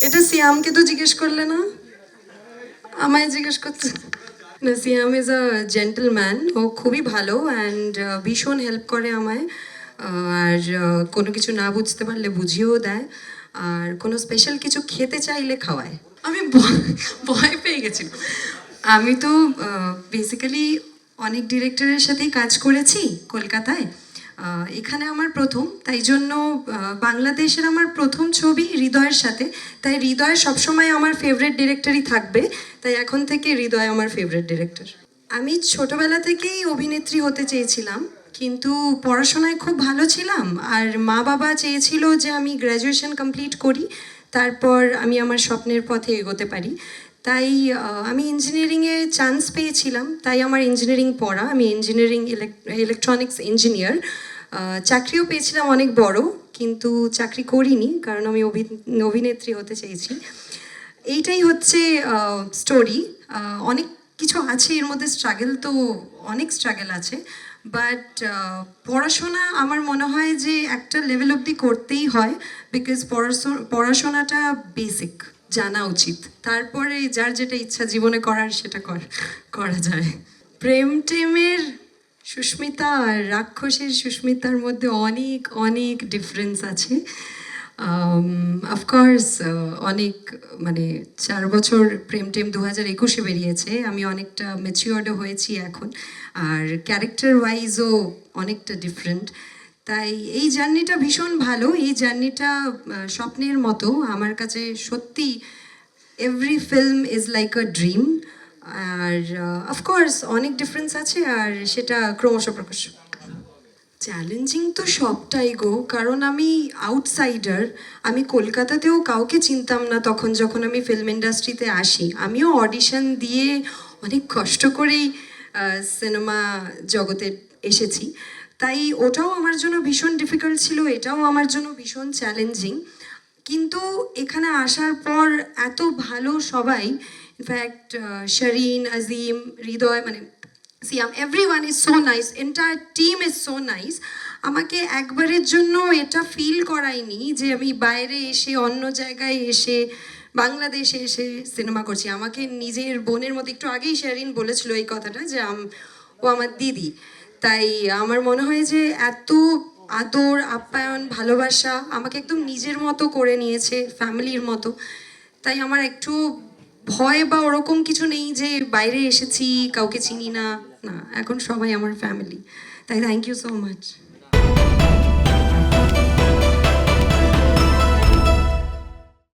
এটা সিয়ামকে তো জিজ্ঞেস করলে না, আমায় জিজ্ঞেস করতে। না, সিয়াম ইজ আ জেন্টলম্যান, ও খুবই ভালো অ্যান্ড ভীষণ হেল্প করে আমায়। আর কোনো কিছু না বুঝতে পারলে বুঝিয়েও দেয়, আর কোনো স্পেশাল কিছু খেতে চাইলে খাওয়ায়। আমি ভয় পেয়ে গেছিলাম। আমি তো বেসিক্যালি অনেক ডিরেক্টরের সাথেই কাজ করেছি কলকাতায়। এখানে আমার প্রথম, তাই জন্য বাংলাদেশের আমার প্রথম ছবি হৃদয়ের সাথে। তাই হৃদয় সবসময় আমার ফেভারিট ডিরেক্টরই থাকবে। তাই এখন থেকে হৃদয় আমার ফেভারিট ডিরেক্টর। আমি ছোটবেলা থেকেই অভিনেত্রী হতে চেয়েছিলাম, কিন্তু পড়াশোনায় খুব ভালো ছিলাম আর মা বাবা চেয়েছিল যে আমি গ্র্যাজুয়েশন কমপ্লিট করি, তারপর আমি আমার স্বপ্নের পথে এগোতে পারি। তাই আমি ইঞ্জিনিয়ারিংয়ে চান্স পেয়েছিলাম, তাই আমার ইঞ্জিনিয়ারিং পড়া। আমি ইঞ্জিনিয়ারিং ইলেকট্রনিক্স ইঞ্জিনিয়ার। চাকরিও পেয়েছিলাম অনেক বড়, কিন্তু চাকরি করিনি কারণ আমি অভিনেত্রী হতে চেয়েছি। এইটাই হচ্ছে স্টোরি। অনেক কিছু আছে এর মধ্যে, স্ট্রাগল তো অনেক স্ট্রাগল আছে, বাট পড়াশোনা আমার মনে হয় যে একটা লেভেল অবধি করতেই হয়, বিকজ পড়াশোনাটা বেসিক, জানা উচিত। তারপরে যার যেটা ইচ্ছা জীবনে করার সেটা করা যায়। প্রেম টেমের সুস্মিতা আর রাক্ষসের সুস্মিতার মধ্যে অনেক অনেক ডিফারেন্স আছে। অফকোর্স অনেক, মানে 4 বছর প্রেম টেম 2021-এ বেরিয়েছে, আমি অনেকটা ম্যাচিওর্ডও হয়েছি এখন, আর ক্যারেক্টার ওয়াইজও অনেকটা ডিফারেন্ট। তাই এই জার্নিটা ভীষণ ভালো। এই জার্নিটা স্বপ্নের মতো আমার কাছে সত্যি। Every film is like a dream. আর অফকোর্স অনেক ডিফারেন্স আছে, আর সেটা ক্রমশ প্রকাশ। চ্যালেঞ্জিং তো সবটাই গো, কারণ আমি আউটসাইডার। আমি কলকাতাতেও কাউকে চিনতাম না তখন, যখন আমি ফিল্ম ইন্ডাস্ট্রিতে আসি। আমিও অডিশন দিয়ে অনেক কষ্ট করেই সিনেমা জগতে এসেছি। তাই ওটাও আমার জন্য ভীষণ ডিফিকাল্ট ছিল, এটাও আমার জন্য ভীষণ চ্যালেঞ্জিং। কিন্তু এখানে আসার পর এত ভালো সবাই, ইনফ্যাক্ট শরিন, আজিম, হৃদয়, মানে Siam, everyone is so nice, entire team is so nice. আমাকে একবারের জন্য এটা ফিল করায়নি যে আমি বাইরে এসে, অন্য জায়গায় এসে, বাংলাদেশে এসে সিনেমা করছি। আমাকে নিজের বোনের মতো, একটু আগেই শেরিন বলেছিল এই কথাটা যে ও আমার দিদি। তাই আমার মনে হয় যে এত আদর, আপ্যায়ন, ভালোবাসা, আমাকে একদম নিজের মতো করে নিয়েছে, ফ্যামিলির মতো। তাই আমার একটু ভয় বা ওরকম কিছু নেই যে বাইরে এসেছি কাউকে চিনি না, না, এখন সবাই আমার ফ্যামিলি। তাই থ্যাংক ইউ সো মাচ।